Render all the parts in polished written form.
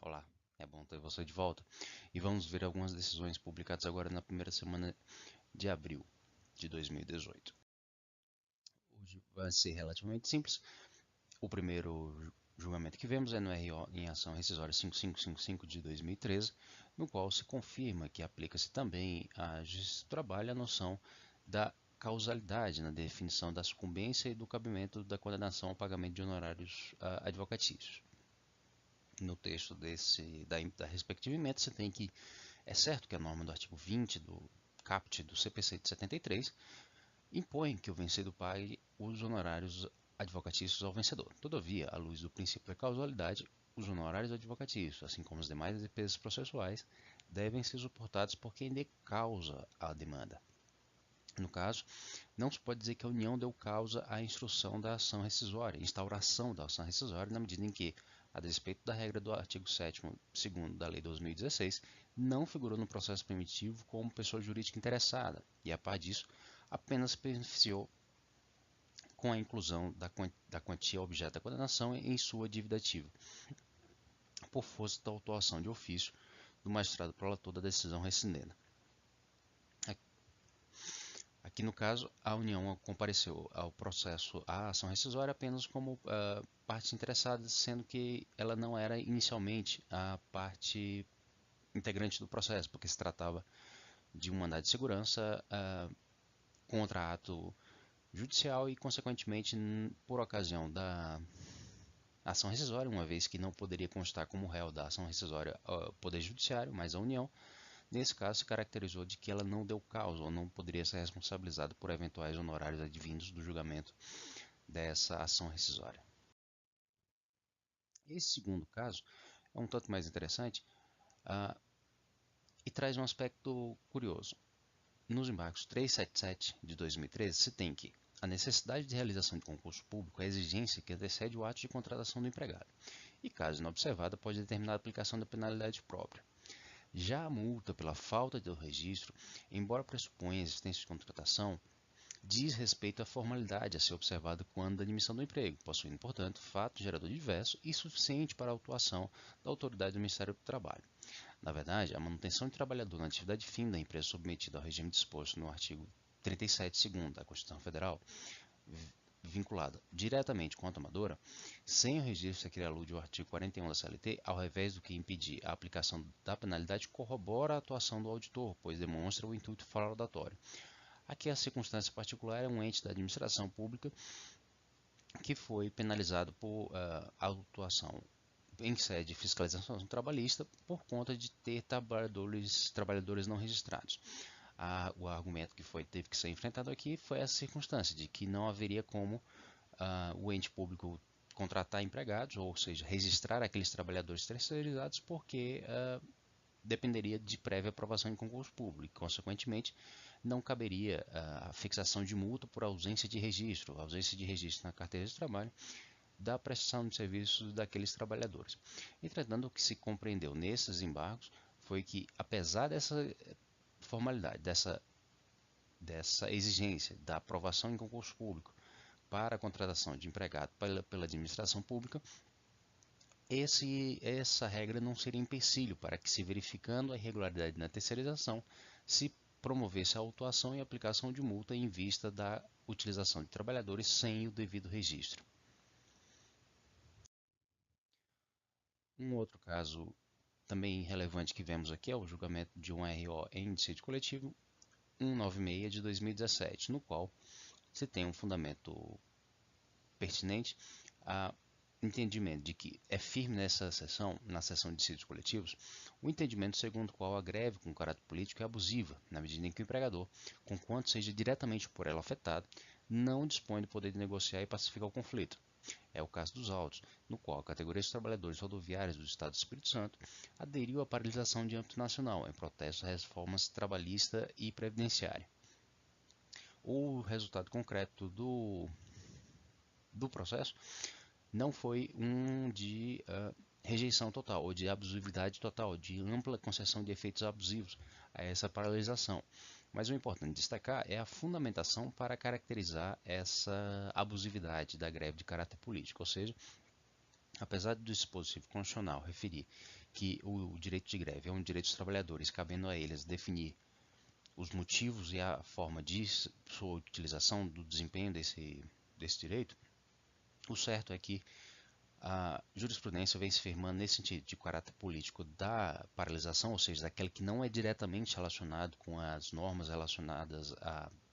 Olá, é bom ter você de volta. E vamos ver algumas decisões publicadas agora na primeira semana de abril de 2018. Hoje vai ser relativamente simples. O primeiro julgamento que vemos é no RO em ação rescisória 5555 de 2013, no qual se confirma que aplica-se também à Justiça do Trabalho a noção da causalidade na definição da sucumbência e do cabimento da condenação ao pagamento de honorários advocatícios. No texto da respectiva emenda, você tem que é certo que a norma do artigo 20 do caput do CPC de 73 impõe que o vencido pague os honorários advocatícios ao vencedor. Todavia, à luz do princípio da causalidade, os honorários advocatícios, assim como as demais despesas processuais, devem ser suportados por quem dê causa à demanda. No caso, não se pode dizer que a União deu causa à instrução da ação rescisória, instauração da ação rescisória, na medida em que, a despeito da regra do artigo 7º, segundo da Lei 2016, não figurou no processo primitivo como pessoa jurídica interessada, e a par disso, apenas se beneficiou com a inclusão da quantia objeto da condenação em sua dívida ativa, por força da autuação de ofício do magistrado prolator da decisão rescindida. Aqui no caso, a União compareceu ao processo, à ação rescisória apenas como parte interessada, sendo que ela não era inicialmente a parte integrante do processo, porque se tratava de um mandado de segurança contra ato judicial e, consequentemente, por ocasião da ação rescisória, uma vez que não poderia constar como réu da ação rescisória o Poder Judiciário, mas a União. Nesse caso, se caracterizou de que ela não deu causa ou não poderia ser responsabilizada por eventuais honorários advindos do julgamento dessa ação rescisória. Esse segundo caso é um tanto mais interessante e traz um aspecto curioso. Nos embargos 377 de 2013, se tem que a necessidade de realização de concurso público é a exigência que antecede o ato de contratação do empregado, e caso inobservada, pode determinar a aplicação da penalidade própria. Já a multa pela falta do registro, embora pressuponha a existência de contratação, diz respeito à formalidade a ser observada quando da admissão do emprego, possuindo, portanto, fato gerador diverso e suficiente para a autuação da autoridade do Ministério do Trabalho. Na verdade, a manutenção de trabalhador na atividade fim da empresa submetida ao regime disposto no artigo 37, segundo da Constituição Federal, vinculada diretamente com a tomadora, sem o registro a que alude o artigo 41 da CLT, ao invés do que impedir a aplicação da penalidade, corrobora a atuação do auditor, pois demonstra o intuito fraudatório. Aqui a circunstância particular é um ente da administração pública que foi penalizado por autuação em sede de fiscalização trabalhista por conta de ter trabalhadores não registrados. O argumento que teve que ser enfrentado aqui foi essa circunstância de que não haveria como o ente público contratar empregados, ou seja, registrar aqueles trabalhadores terceirizados, porque dependeria de prévia aprovação em concurso público. Consequentemente, não caberia a fixação de multa por ausência de registro na carteira de trabalho da prestação de serviços daqueles trabalhadores. Entretanto, o que se compreendeu nesses embargos foi que, apesar dessa formalidade, dessa exigência da aprovação em concurso público para a contratação de empregado pela administração pública, essa regra não seria empecilho para que, se verificando a irregularidade na terceirização, se promovesse a autuação e aplicação de multa em vista da utilização de trabalhadores sem o devido registro. Um outro caso também relevante que vemos aqui é o julgamento de um RO em dissídio coletivo 196 de 2017, no qual se tem um fundamento pertinente a entendimento de que é firme na seção de dissídios coletivos, o entendimento segundo o qual a greve com caráter político é abusiva, na medida em que o empregador, conquanto seja diretamente por ela afetado, não dispõe do poder de negociar e pacificar o conflito. É o caso dos autos, no qual a categoria de trabalhadores rodoviários do Estado do Espírito Santo aderiu à paralisação de âmbito nacional em protesto às reformas trabalhista e previdenciária. O resultado concreto do processo não foi um de rejeição total, ou de abusividade total, de ampla concessão de efeitos abusivos a essa paralisação. Mas o importante destacar é a fundamentação para caracterizar essa abusividade da greve de caráter político, ou seja, apesar do dispositivo constitucional referir que o direito de greve é um direito dos trabalhadores, cabendo a eles definir os motivos e a forma de sua utilização, do desempenho desse direito, o certo é que a jurisprudência vem se firmando nesse sentido de caráter político da paralisação, ou seja, daquele que não é diretamente relacionado com as normas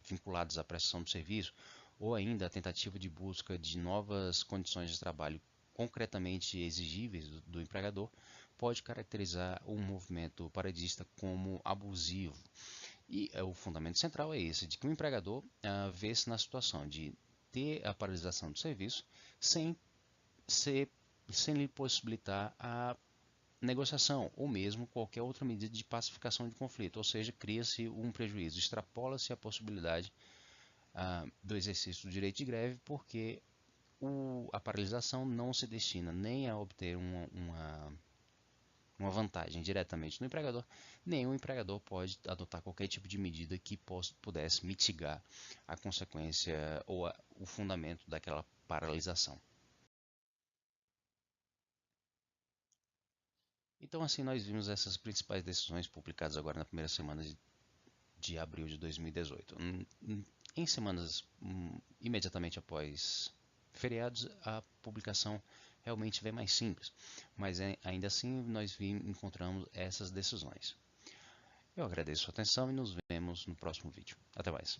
vinculadas à prestação do serviço, ou ainda a tentativa de busca de novas condições de trabalho concretamente exigíveis do empregador, pode caracterizar um movimento paradista como abusivo. E o fundamento central é esse, de que o empregador vê-se na situação de ter a paralisação do serviço sem ser, sem lhe possibilitar a negociação ou mesmo qualquer outra medida de pacificação de conflito, ou seja, cria-se um prejuízo, extrapola-se a possibilidade do exercício do direito de greve, porque a paralisação não se destina nem a obter uma vantagem diretamente no empregador, nem o empregador pode adotar qualquer tipo de medida que pudesse mitigar a consequência ou o fundamento daquela paralisação. Então, assim, nós vimos essas principais decisões publicadas agora na primeira semana de abril de 2018. Em semanas imediatamente após feriados, a publicação realmente vem mais simples, mas ainda assim nós encontramos essas decisões. Eu agradeço a sua atenção e nos vemos no próximo vídeo. Até mais.